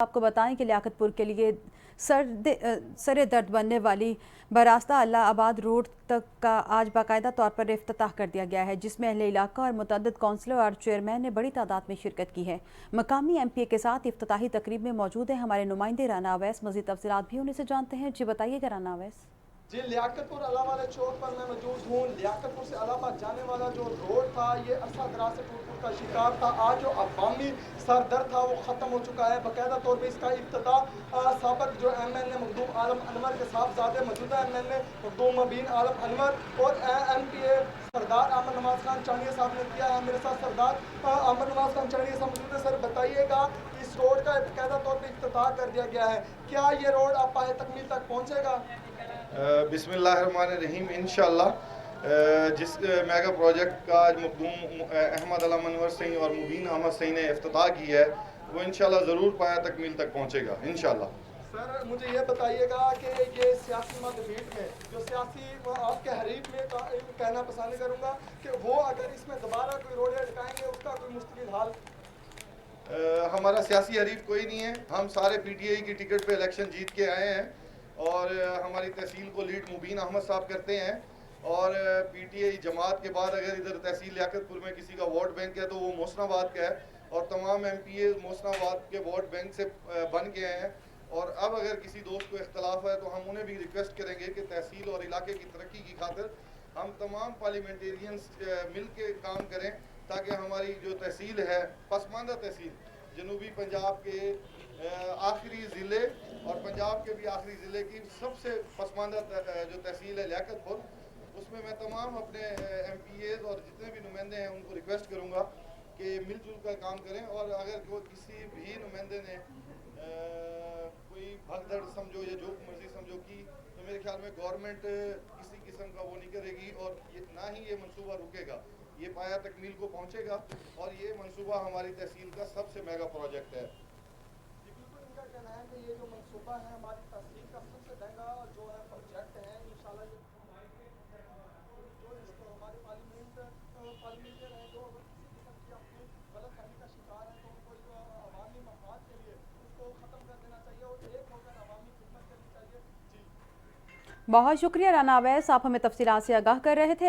आपको बताएं कि लियाकतपुर के लिए सरे दर्द बनने वाली बरास्ता अल्लाह आबाद रोड तक का आज बाकायदा तौर पर इफ्तिताह कर दिया गया है, जिसमें अहले इलाका और मुतअद्दिद काउंसलर और चेयरमैन ने बड़ी तादाद में शिरकत की है। मकामी एमपीए के साथ इफ्तिताही तकरीब में मौजूद है हमारे नुमाइंदे राना अवैस। मज़ीद तफसीलात भी उन्हीं से जानते हैं। जी बताइएगा राना अवैस। जी, लियाकतपुर अलावा चौक पर मैं मौजूद हूँ। लियाकतपुर से अलावा जाने वाला जो रोड था ये अरसा दराज से टूट का शिकार था। आज जो अवामी सरदर्द था वो ख़त्म हो चुका है। बाकायदा तौर पर इसका इफ्तिताह साबिक जो MNA मखदूम आलम अनवर के साहबजादे मौजूदा MNA मखदूम मबीन आलम अनवर और MPA सरदार अहमद नवाज खान चानिया साहब ने किया है। मेरे साथ सरदार अहमद नवाज खान चानिया साहब मौजूद है। सर बताइएगा, इस रोड का बाकायदा तौर पर इफ्तिताह कर दिया गया है, क्या ये रोड अब पाए तकमील तक पहुँचेगा? बिस्मिल्लाहिर्रहमानिर्रहीम। इंशाअल्लाह जिस मेगा प्रोजेक्ट का आज मखदूम अहमद आलम अनवर सही और मुबीन अहमद सही ने इफ्तिताह की है वो इंशाअल्लाह ज़रूर पाया तकमील तक पहुँचेगा इंशाअल्लाह। सर मुझे ये बताइएगा कि ये सियासी मतभेद में जो सियासी आपके हरीफ में कहना पसंद करूँगा कि वो अगर इसमें दोबारा कोई रोड अटकाएंगे उसका कोई मुस्तकिल हाल? हमारा सियासी हरीफ कोई नहीं है। हम सारे PTI की टिकट पे इलेक्शन जीत के आए हैं और हमारी तहसील को लीड मुबीन अहमद साहब करते हैं। और PTI जमात के बाद अगर इधर तहसील लियाकतपुर में किसी का वोट बैंक है तो वो मोहसनाबाद का है और तमाम MPA मोहसनाबाद के वोट बैंक से बन गए हैं। और अब अगर किसी दोस्त को इख्तलाफ है तो हम उन्हें भी रिक्वेस्ट करेंगे कि तहसील और इलाके की तरक्की की खातिर हम तमाम पार्लियामेंटेरियंस मिल के काम करें ताकि हमारी जो तहसील है, पसमानदा तहसील जनूबी पंजाब के आखिरी ज़िले और पंजाब के भी आखिरी ज़िले की सबसे पसमानदा जो तहसील है लियाकतपुर, उसमें मैं तमाम अपने MPAs और जितने भी नुमाइंदे हैं उनको रिक्वेस्ट करूँगा कि मिलजुल कर काम करें। और अगर किसी भी नुमाइंदे ने कोई भगदड़ समझो या जो मर्जी समझो की तो मेरे ख्याल में गवर्नमेंट किसी किस्म का वो नहीं करेगी और ना ही ये मनसूबा रुकेगा, ये पाया तकमील को पहुँचेगा और ये मनसूबा हमारी तहसील का सबसे मेगा प्रोजेक्ट है। इनका कहना है कि ये जो मनसूबा है हमारी तहसील का सबसे महंगा जो है प्रोजेक्ट है। इंशाल्लाह ये जो इसको हमारे पार्लियामेंटर हैं जो किसी किस्म की अपनी गलतफहमी का शिकार है तो उनको अवामी मफाद के लिए उसको ख़त्म कर देना चाहिए और एक होकर अवामी खिदमत करनी चाहिए। जी बहुत शुक्रिया राना अवैस, आप हमें तफसीलात से आगाह कर रहे थे।